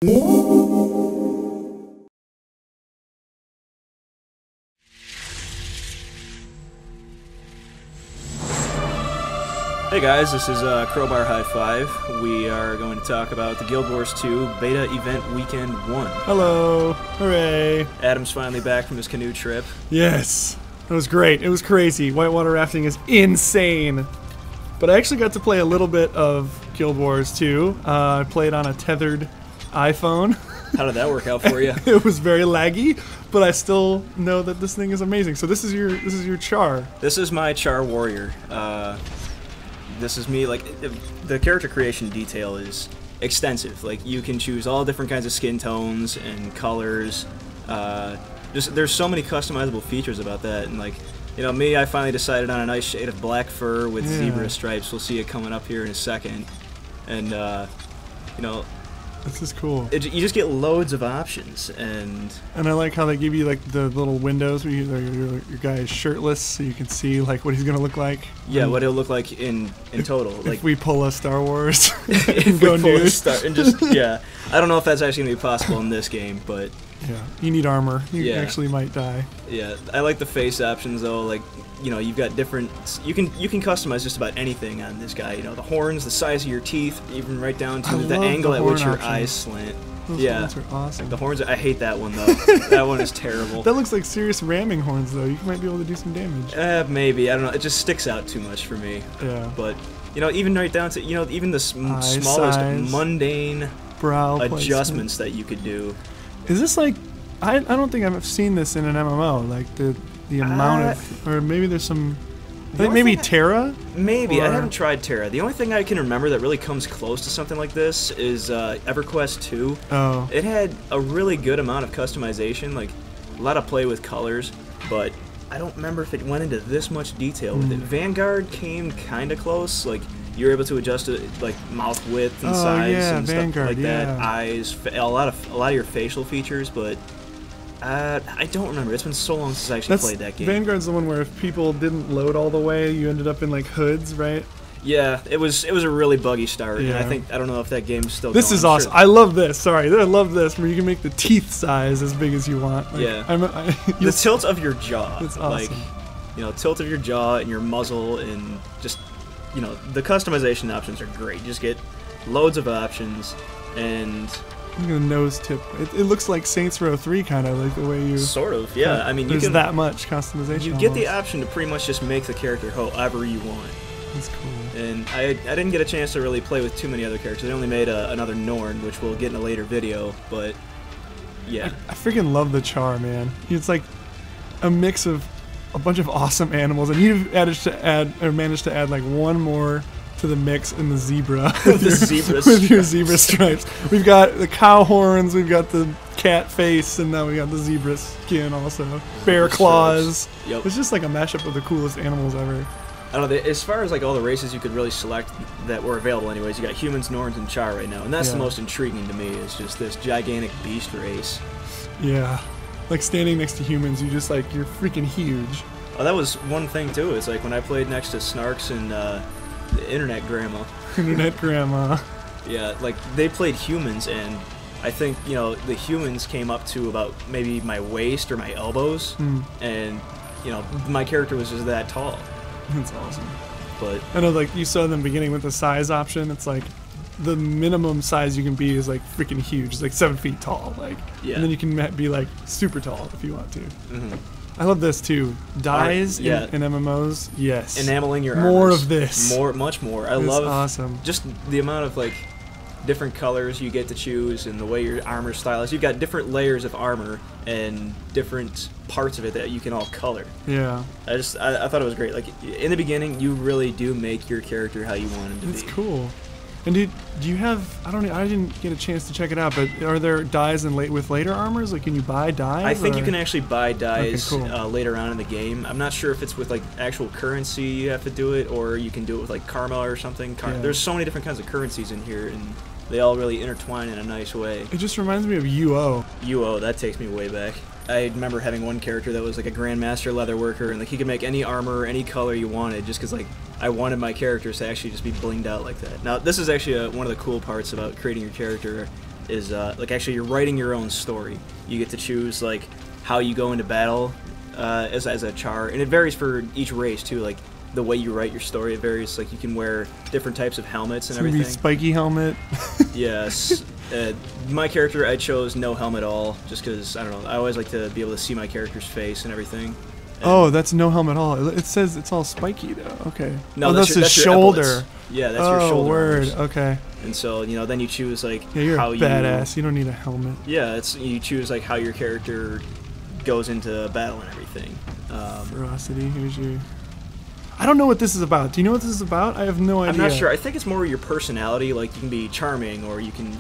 Hey guys, this is Crowbar High Five. We are going to talk about the Guild Wars 2 Beta Event Weekend 1. Hello! Hooray! Adam's finally back from his canoe trip. Yes! It was great. It was crazy. Whitewater rafting is insane! But I actually got to play a little bit of Guild Wars 2. I played on a tethered iPhone. How did that work out for you? It was very laggy, but I still know that this thing is amazing. So this is your Charr. This is my Charr Warrior. This is me. Like, the character creation detail is extensive. Like, you can choose all different kinds of skin tones and colors. There's so many customizable features about that, and like, you know, me, I finally decided on a nice shade of black fur with zebra stripes. We'll see it coming up here in a second, and you know, this is cool. You just get loads of options, and I like how they give you like the little windows where your guy is shirtless, so you can see like what he's gonna look like. Yeah, what he'll look like in total. Like, if we pull a Star Wars, if we pull a Star, and just yeah, I don't know if that's actually gonna be possible in this game, but yeah, you need armor. You actually might die. Yeah, I like the face options though. Like, you know, you've got different. You can customize just about anything on this guy. You know, the horns, the size of your teeth, even right down to the angle at which your eyes slant. Those horns are awesome. The horns. I hate that one though. That one is terrible. That looks like serious ramming horns though. You might be able to do some damage. Maybe, I don't know. It just sticks out too much for me. Yeah. But you know, even right down to even the smallest size, mundane brow adjustments that you could do. Is this like? I don't think I've seen this in an MMO. Like the amount of, or maybe there's some. I think maybe Terra? Maybe. I haven't tried Terra. The only thing I can remember that really comes close to something like this is EverQuest 2. Oh. It had a really good amount of customization, like a lot of play with colors, but I don't remember if it went into this much detail with it. Vanguard came kind of close, like you were able to adjust it, like mouth width and size and Vanguard, stuff like that, eyes, a lot of your facial features, but I don't remember. It's been so long since I actually played that game. Vanguard's the one where if people didn't load all the way, you ended up in like hoods, right? Yeah, it was a really buggy start, and I don't know if that game's still. This is awesome. I love this. Sorry, I love this where you can make the teeth size as big as you want. Like, yeah. The tilt of your jaw. It's awesome. Like, you know, tilt of your jaw and your muzzle, and just, you know, the customization options are great. You just get loads of options, and look at the nose tip. It looks like Saints Row 3 kind of, like the way you... Sort of, yeah. I mean, there's that much customization. You get the option to pretty much just make the character however you want. That's cool. And I didn't get a chance to really play with too many other characters. They only made another Norn, which we'll get in a later video, but yeah. I freaking love the Charr, man. It's like a mix of a bunch of awesome animals, and you've managed to add like one more to the mix in the zebra with your zebra stripes. We've got the cow horns, we've got the cat face, and now we got the zebra skin also. Bear claws. Yep. It's just like a mashup of the coolest animals ever. I don't know, as far as like all the races you could really select that were available anyways, you got humans, Norns, and Charr right now, and that's the most intriguing to me, is just this gigantic beast race. Yeah. Like standing next to humans, you're freaking huge. Oh, that was one thing too. It's like when I played next to Snarks and the Internet Grandma. Internet Grandma. Yeah, like they played humans, and I think, you know, the humans came up to about maybe my waist or my elbows, and, you know, my character was just that tall. That's awesome. But I know, like you saw in the beginning with the size option, it's like the minimum size you can be is like freaking huge. It's like 7 feet tall, like, and then you can be like super tall if you want to. I love this too. Dyes in MMOs, yes. Enameling your more armors. Of this. Much more. I love awesome. Just the amount of like different colors you get to choose and the way your armor style is. You've got different layers of armor and different parts of it that you can all color. Yeah. I thought it was great. Like in the beginning, you really do make your character how you want him to be. It's cool. And do you have? I didn't get a chance to check it out, but are there dyes with later armors? Like, can you buy dyes? I think you can actually buy dyes okay, cool. Later on in the game. I'm not sure if it's with like actual currency you have to do it, or you can do it with like karma or something. There's so many different kinds of currencies in here, and they all really intertwine in a nice way. It just reminds me of UO. UO, that takes me way back. I remember having one character that was like a Grandmaster Leatherworker, and like he could make any armor, any color you wanted, just because like I wanted my characters to actually just be blinged out like that. Now, this is actually one of the cool parts about creating your character. is like actually you're writing your own story. You get to choose like how you go into battle as a Charr, and it varies for each race too. Like the way you write your story, it varies. Like you can wear different types of helmets and everything. Spiky helmet. Yes. My character, I chose no helmet at all, just because I don't know. I always like to be able to see my character's face and everything. And oh, that's no helmet at all. It says it's all spiky though. Okay. No, oh, that's his shoulder. Yeah, that's your shoulder. Oh, word. Arms. Okay. And so then you choose like you're how a badass. You don't need a helmet. Yeah, you choose like how your character goes into battle and everything. Ferocity. Here's your. I don't know what this is about. Do you know what this is about? I have no idea. I'm not sure. I think it's more your personality. Like you can be charming, or you can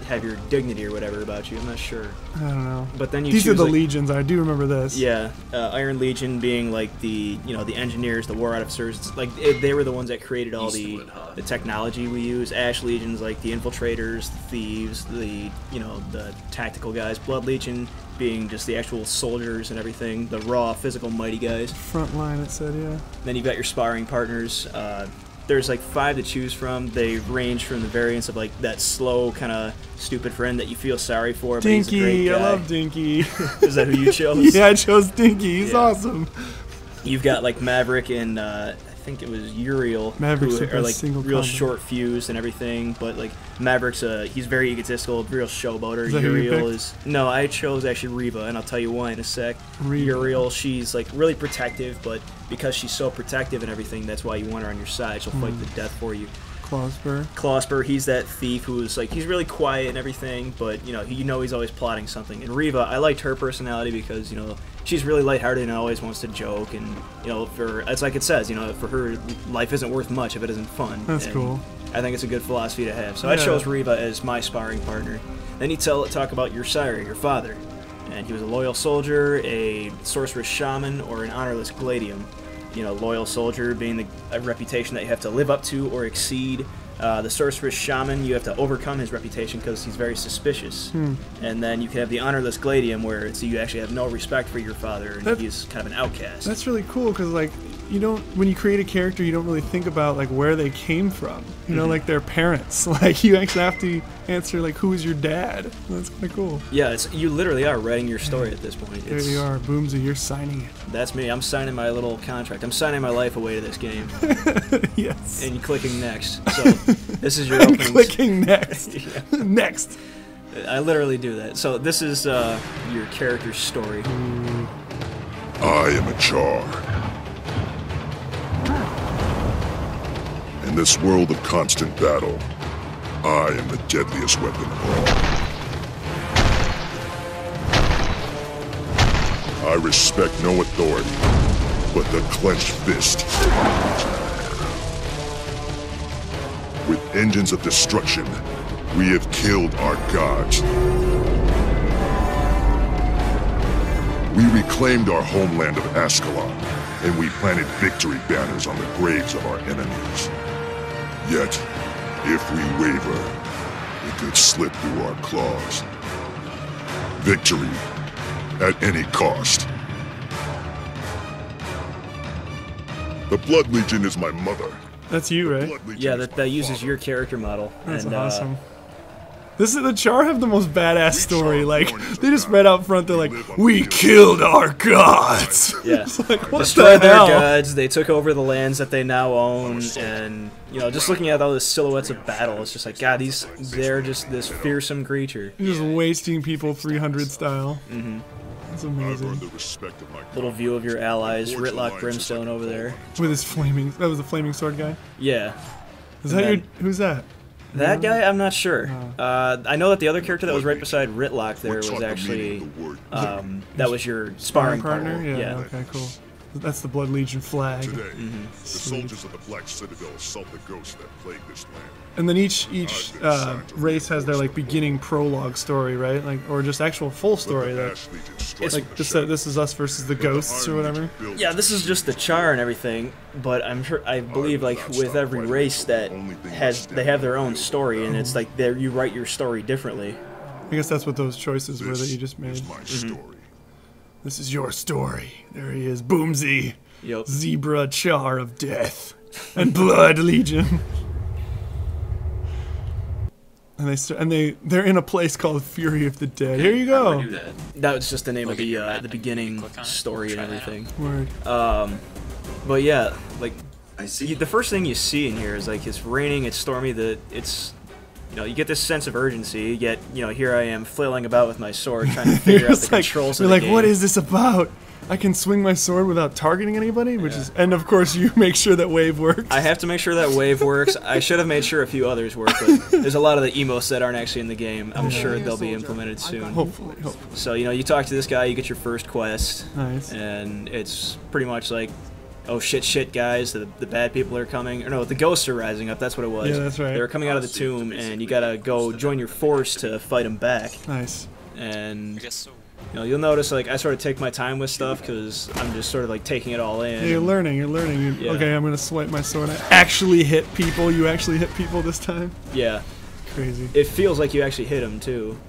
have your dignity or whatever about you. I'm not sure. I don't know. But then these are the legions. I do remember this. Yeah, Iron Legion being like the the engineers, the war officers. It's like they were the ones that created all the technology we use. Ash Legion's like the infiltrators, the thieves, the the tactical guys. Blood Legion being just the actual soldiers and everything, the raw physical mighty guys. Front line, it said, yeah. Then you've got your sparring partners. There's like 5 to choose from. They range from the variants of like that slow kind of stupid friend that you feel sorry for, but he's a great guy. I love Dinky. Is that who you chose? Yeah, I chose Dinky. He's awesome. You've got like Maverick and I think it was Uriel, Maverick's who are like real combat. short fused and everything, but like Maverick's he's very egotistical, real showboater. Is that Uriel is no, I chose actually Reva, and I'll tell you why in a sec. Uriel, she's like really protective, but because she's so protective and everything, that's why you want her on your side. She'll fight to death for you. Clawspur, he's that thief who's like he's really quiet and everything, but he's always plotting something. And Reva, I liked her personality because she's really lighthearted and always wants to joke, and it's like it says, for her life isn't worth much if it isn't fun. That's cool. I think it's a good philosophy to have. So I chose Reva as my sparring partner. Then you talk about your sire, your father, and he was a loyal soldier, a sorceress shaman, or an honorless gladium. Loyal soldier being a reputation that you have to live up to or exceed. The sorceress shaman, you have to overcome his reputation because he's very suspicious. And then you can have the honorless gladium, where you actually have no respect for your father, and he's kind of an outcast. That's really cool because like when you create a character, you don't really think about like where they came from. Like their parents. Like you actually have to answer like who is your dad. That's kind of cool. Yeah, you literally are writing your story at this point. There you are, Boomsy. You're signing it. That's me. I'm signing my little contract. I'm signing my life away to this game. Yes. And clicking next. So this is your opening. Clicking next. Next. I literally do that. So this is your character's story. I am a Charr. In this world of constant battle, I am the deadliest weapon of all. I respect no authority but the clenched fist. With engines of destruction, we have killed our gods. We reclaimed our homeland of Ascalon, and we planted victory banners on the graves of our enemies. Yet, if we waver, it could slip through our claws. Victory, at any cost. The Blood Legion is my mother. That's you, right? Yeah, that uses your character model. That's awesome. The Charr have the most badass story. Like, they just read out front, they're like, we killed our gods! Yeah. It's like, what Destroyed the hell? their gods, they took over the lands that they now own, and, just looking at all the silhouettes of battle, it's just like, God, they're just this fearsome creature. Just wasting people 300 style. Mm-hmm. That's amazing. Little view of your allies, Ritlock Brimstone over there. With his that was the flaming sword guy? Yeah. Who's that? That guy, I'm not sure. I know that the other character that was right beside Ritlock there was actually, that was your sparring partner. Yeah, okay, cool. That's the Blood Legion flag. Today, the soldiers of the Black Citadel assault the ghosts that plague this land. And then each race has their like beginning prologue story, right? Like, or just actual full story. It's like this is us versus the ghosts or whatever. Yeah, this is just the Charr and everything. But I believe like with every race that they have their own story, and it's like you write your story differently. I guess that's what those choices were that you just made. This is my story. This is your story. There he is, Boomsy. Yep. Zebra Charr of Death and Blood Legion. And they're in a place called Fury of the Dead. Here you go. Do that. That was just the name of the beginning story and everything. Word. But yeah, like I see. the first thing you see in here is like it's raining, it's stormy. You get this sense of urgency. Yet here I am flailing about with my sword, trying to figure out the controls of the game. What is this about? I can swing my sword without targeting anybody, and of course you make sure that wave works. I have to make sure that wave works. I should have made sure a few others work, but there's a lot of the emotes that aren't actually in the game. I'm sure they'll be implemented soon. Hopefully. So you talk to this guy, you get your first quest, Nice. and it's pretty much like, oh shit, guys, the bad people are coming. Or no, the ghosts are rising up. That's what it was. Yeah, that's right. They were coming out of the tomb, and you gotta go join your force to fight them back. Nice. And I guess so. you'll notice like I sort of take my time with stuff because I'm just sort of like taking it all in. Yeah, you're learning. Yeah. Okay, I'm gonna swipe my sword. I actually hit people. You actually hit people this time. Yeah, Crazy. it feels like you actually hit them too.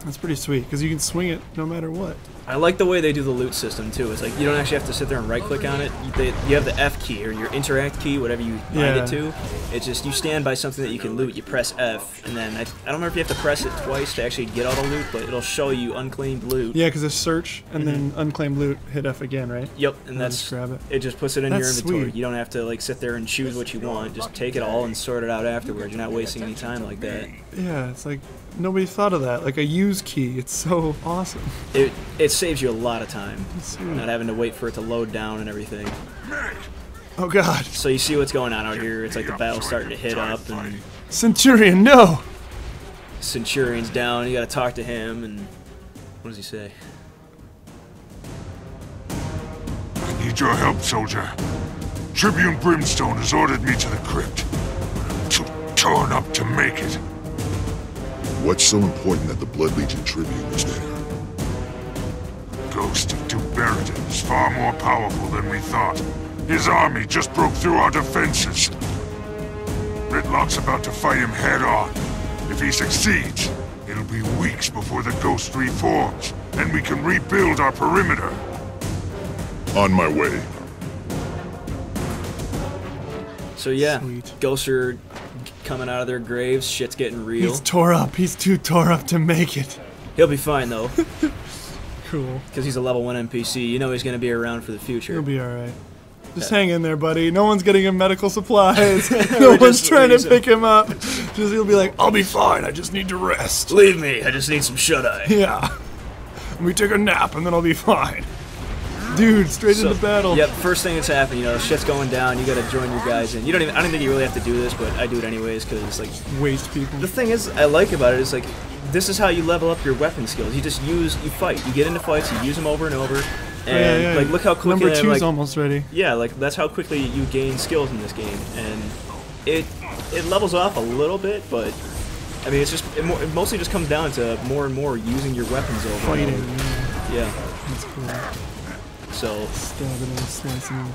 That's pretty sweet because you can swing it no matter what. I like the way they do the loot system too. It's like you don't actually have to sit there and right click on it. You have the F key or your interact key, whatever you bind it to. It's just you stand by something that you can loot, you press F, and then I don't remember if you have to press it twice to actually get all the loot, but it'll show you unclaimed loot. Yeah, because it's search and then unclaimed loot, hit F again, right? Yep, and And that's just grab it. it just puts it in your That's inventory. sweet. You don't have to like sit there and choose what you want. Just take it all and sort it out afterwards. You're not wasting any time like that. Yeah, it's like nobody thought of that. Like a use key. It's so awesome. It saves you a lot of time. Sweet. Not having to wait for it to load down and everything. Oh God, So you see what's going on out here. It's like the battle's starting to hit up, and Centurion, no! Centurion's down. You gotta talk to him, and what does he say? I need your help, soldier. Tribune Brimstone has ordered me to the crypt. Too torn up to make it. What's so important that the Blood Legion Tribune is there? Ghost of Duberidin is far more powerful than we thought. His army just broke through our defenses. Ridlock's about to fight him head-on. If he succeeds, it'll be weeks before the Ghost reforms, and we can rebuild our perimeter. On my way. So yeah, Sweet. ghosts are coming out of their graves. Shit's getting real. He's tore up. He's too tore up to make it. He'll be fine though, Cool. because he's a level 1 NPC. You know he's gonna be around for the future. He'll be alright. Just hang in there, buddy. No one's getting him medical supplies. No We're one's just trying to releasing- pick him up. Just he'll be like, I'll be fine. I just need to rest. Leave me. I just need some shut-eye. Yeah. Let me take a nap and then I'll be fine. Dude, straight into battle. Yep, first thing that's happening, shit's going down, you gotta join your guys in. I don't think you really have to do this, but I do it anyways, because it's like, Waste people. the thing is, I like about it is like, this is how you level up your weapon skills. You fight. You get into fights, you use them over and over, and Yeah. like, look how quickly Number 2's like, almost ready. yeah, like, that's how quickly you gain skills in this game, and it levels off a little bit, but, I mean, it mostly just comes down to more and more using your weapons over and Fighting. over. Yeah, That's cool. so... Stabbing and slicing him.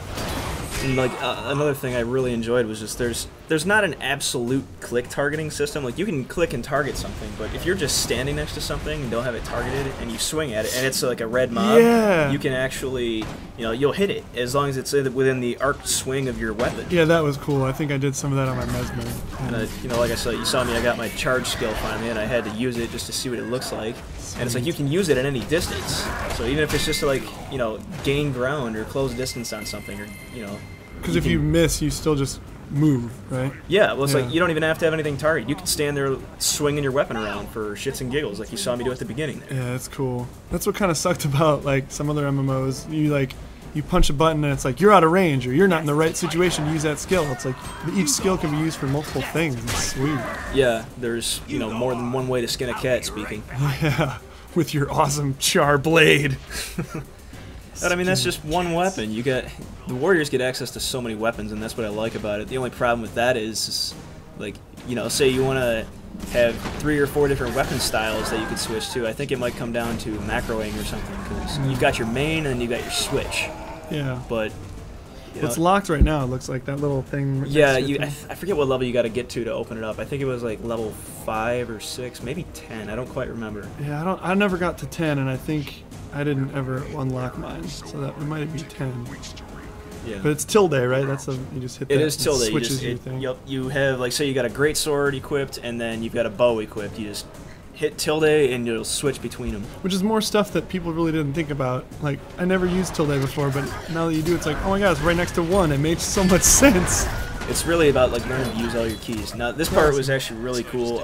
And like another thing I really enjoyed was just there's not an absolute click targeting system. Like you can click and target something, but if you're just standing next to something and don't have it targeted and you swing at it and it's like a red mob, Yeah. you can actually you'll hit it as long as it's within the arc swing of your weapon. Yeah, that was cool. I think I did some of that on my Mesmer. And like I said, you saw me. I got my charge skill finally, and I had to use it just to see what it looks like. And it's like you can use it at any distance. So even if it's just to like gain ground or close distance on something, or Because if you miss, you still just move, right? yeah, well, it's Yeah. like you don't even have to have anything targeted. You can stand there swinging your weapon around for shits and giggles, like you saw me do at the beginning there. Yeah, that's cool. That's what kind of sucked about like some other MMOs. You punch a button and it's like you're out of range or you're not in the right situation to use that skill. It's like each skill can be used for multiple things. It's sweet. Yeah, there's more than one way to skin a cat. Speaking, Yeah, with your awesome Charr blade. but I mean that's just one weapon. The warriors get access to so many weapons, and that's what I like about it. The only problem with that is like say you want to have 3 or 4 different weapon styles that you could switch to. I think it might come down to macroing or something, because you've got your main and you've got your switch. Yeah. But It's locked right now. It looks like that little thing. Next yeah, to your I thing. forget what level you got to get to open it up. I think it was like level 5 or 6, maybe 10. I don't quite remember. Yeah, I never got to 10, and I think I didn't ever unlock mine, so that it might be 10. Yeah. But it's tilde, right? That's you just hit that. It is tilde. Switches your thing. Yep. You have, like, say you got a great sword equipped, and then you've got a bow equipped. You just hit tilde, and you'll switch between them. Which is more stuff that people really didn't think about. Like, I never used tilde before, but now that you do, it's like, oh my god, it's right next to 1. It makes so much sense. It's really about, like, learning to use all your keys. Now, this part was actually really cool.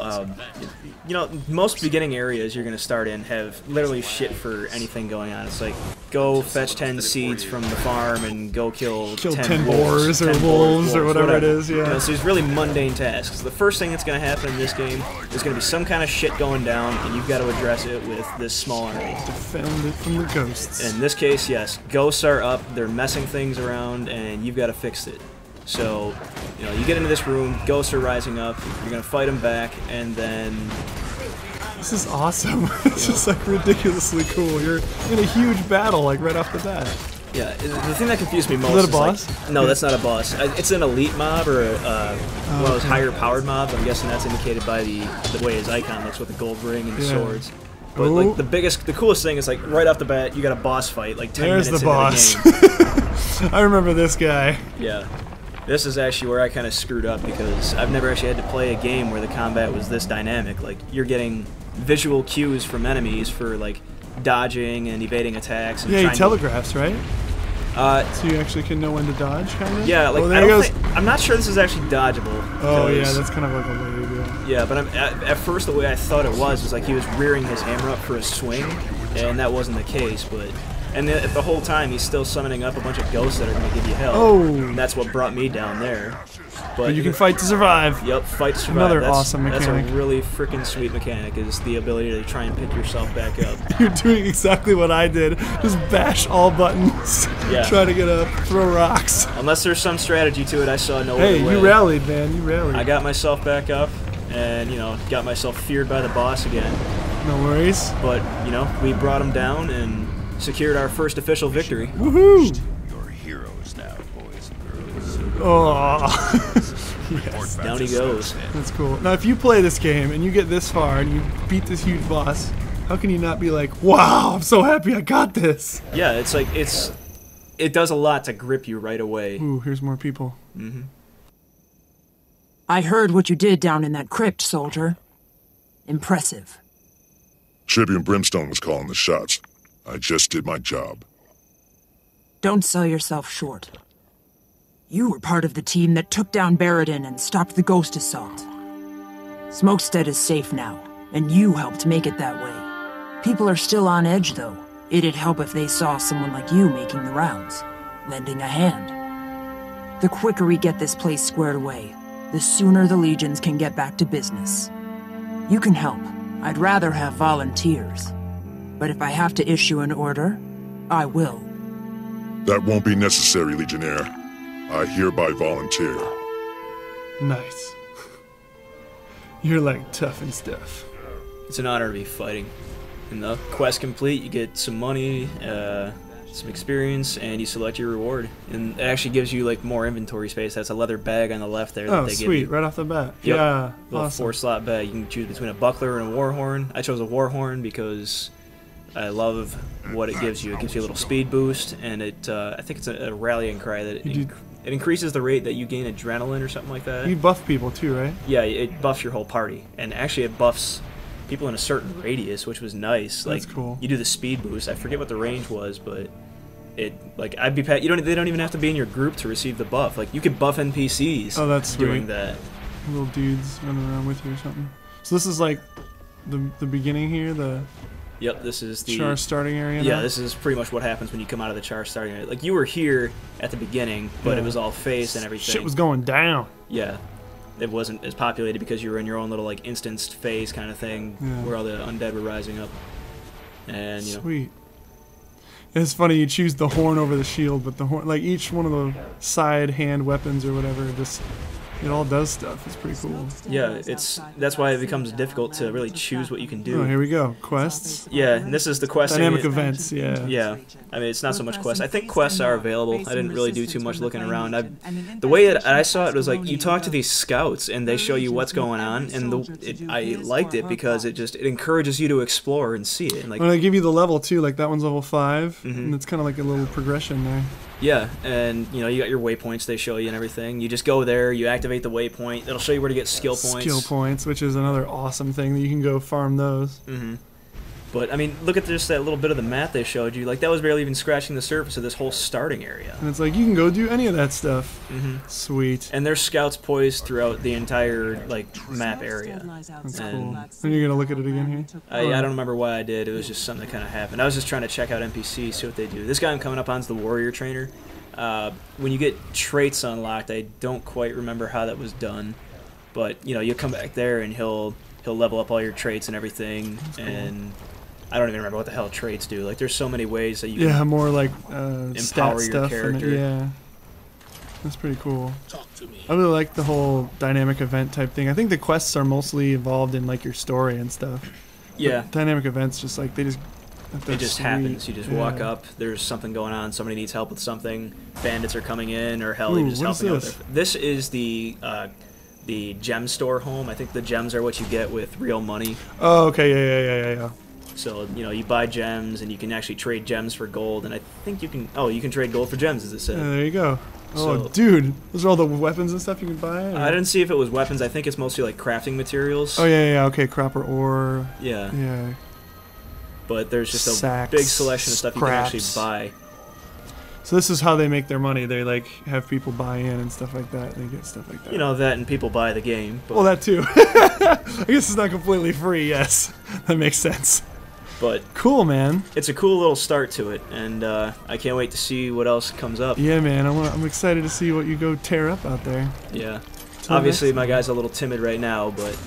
You know, most beginning areas you're going to start in have literally shit for anything going on. It's like, go fetch 10 seeds from the farm and go kill 10 boars or wolves or whatever it is, yeah. You know, so these really mundane tasks. The first thing that's going to happen in this game is going to be some kind of shit going down, and you've got to address it with this small army. Defend it from the ghosts. In this case, yes, ghosts are up, they're messing things around, and you've got to fix it. So, you know, you get into this room, ghosts are rising up, you're going to fight them back, and then... This is awesome. It's just, like, ridiculously cool. You're in a huge battle, like, right off the bat. Yeah, the thing that confused me most is that a boss? Like, no, that's not a boss. It's an elite mob, or one of those higher-powered mobs. I'm guessing that's indicated by the way his icon looks with the gold ring and the swords. But, like, the coolest thing is, like, right off the bat, you got a boss fight, like, 10 minutes into the game. I remember this guy. Yeah. This is actually where I kind of screwed up, because I've never actually had to play a game where the combat was this dynamic. Like, you're getting visual cues from enemies for, like, dodging and evading attacks. And yeah, he telegraphs, right? So you actually can know when to dodge, kind of? Yeah, like, I'm not sure this is actually dodgeable. Oh, yeah, that's kind of like a wave, yeah. Yeah, but at first the way I thought it was like he was rearing his hammer up for a swing, and that wasn't the case, but... And the whole time, he's still summoning up a bunch of ghosts that are going to give you hell. Oh! And that's what brought me down there. But you can fight to survive. Yep, fight to survive. Another awesome mechanic. That's a really freaking sweet mechanic, is the ability to try and pick yourself back up. You're doing exactly what I did. Just bash all buttons. Yeah. Try to get up, throw rocks. Unless there's some strategy to it, I saw no other way. Hey, you rallied, man. You rallied. I got myself back up, and, you know, got myself feared by the boss again. No worries. But, you know, we brought him down and secured our first official victory. Woohoo! You're heroes now, boys and girls. Oh. Yes. Down he goes. That's cool. Now, if you play this game and you get this far and you beat this huge boss, how can you not be like, wow, I'm so happy I got this? Yeah, it's like, it does a lot to grip you right away. Ooh, here's more people. Mm-hmm. I heard what you did down in that crypt, soldier. Impressive. Champion Brimstone was calling the shots. I just did my job. Don't sell yourself short. You were part of the team that took down Baradin and stopped the ghost assault. Smokestead is safe now, and you helped make it that way. People are still on edge, though. It'd help if they saw someone like you making the rounds, lending a hand. The quicker we get this place squared away, the sooner the legions can get back to business. You can help. I'd rather have volunteers. But if I have to issue an order, I will. That won't be necessary, Legionnaire. I hereby volunteer. Nice. You're like tough and stuff. It's an honor to be fighting. And the quest complete, you get some money, some experience, and you select your reward. And it actually gives you like more inventory space. That's a leather bag on the left there that they give you. Right off the bat. Yep. Yeah, little awesome. 4-slot bag. You can choose between a buckler and a warhorn. I chose a warhorn because I love what it gives you. It gives you a little speed boost, and I think it's a rallying cry that it increases the rate that you gain adrenaline or something like that. You buff people too, right? Yeah, it buffs your whole party, and actually it buffs people in a certain radius, which was nice. That's like, cool. You do the speed boost. I forget what the range was, but they don't even have to be in your group to receive the buff. Like, you could buff NPCs. Oh, that's sweet. Doing that. Little dudes running around with you or something. So this is like the beginning here, Yep, this is the Charr starting area. Yeah, now? this is pretty much what happens when you come out of the Charr starting area. Like, you were here at the beginning, but it was all phased and everything. Shit was going down. Yeah. It wasn't as populated because you were in your own little, like, instanced phase kind of thing, where all the undead were rising up. And, you know. Sweet. It's funny, you choose the horn over the shield, but the horn, like, each one of the side hand weapons or whatever, just, it all does stuff. It's pretty cool. Yeah, that's why it becomes difficult to really choose what you can do. Oh, here we go. Quests. Yeah, and this is the quest. Dynamic events, yeah. Yeah, I mean, it's not so much quests. I think quests are available. I didn't really do too much looking around. The way that I saw it was like, you talk to these scouts and they show you what's going on, and I liked it because it encourages you to explore and see it. And, like, well, they give you the level too, like that one's level 5, and it's kind of like a little progression there. Yeah, and you know, you got your waypoints they show you and everything. You just go there, you activate the waypoint. It'll show you where to get skill points. Skill points, which is another awesome thing that you can go farm those. Mm-hmm. But I mean, look at just that little bit of the map they showed you. Like that was barely even scratching the surface of this whole starting area. And it's like you can go do any of that stuff. Mm-hmm. Sweet. And there's scouts poised throughout the entire like map area. That's cool. Are you gonna look at it again here? I don't remember why I did. It was just something that kind of happened. I was just trying to check out NPCs, see what they do. This guy I'm coming up on is the warrior trainer. When you get traits unlocked, I don't quite remember how that was done, but you know, you'll come back there and he'll level up all your traits and everything. And I don't even remember what the hell traits do. Like, there's so many ways that you can more like empower stat your stuff character. Yeah, that's pretty cool. I really like the whole dynamic event type thing. I think the quests are mostly involved in like your story and stuff. Yeah. But dynamic events just like it just happens. You just walk up. There's something going on. Somebody needs help with something. Bandits are coming in, or hell, even just helping out there. This is the gem store home. I think the gems are what you get with real money. Oh, okay, yeah. So, you know, you buy gems, and you can actually trade gems for gold, and I think you can... Oh, you can trade gold for gems, as it said. Yeah, there you go. Oh, So, dude, those are all the weapons and stuff you can buy? Or? I didn't see if it was weapons. I think it's mostly, like, crafting materials. Oh, yeah, okay, copper ore. Yeah. Yeah. But there's just Sacks, a big selection of stuff you can actually scraps. buy. So this is how they make their money. They, like, have people buy in and stuff like that. They get stuff like that. You know, that and people buy the game. But, Well, that too. I guess it's not completely free, yes. That makes sense. But Cool, man. it's a cool little start to it, and I can't wait to see what else comes up. Yeah, man. I'm excited to see what you go tear up out there. Yeah. Till Obviously, next my guy's a little timid right now, but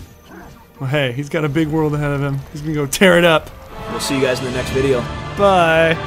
Well, hey, he's got a big world ahead of him. He's gonna go tear it up. we'll see you guys in the next video. Bye.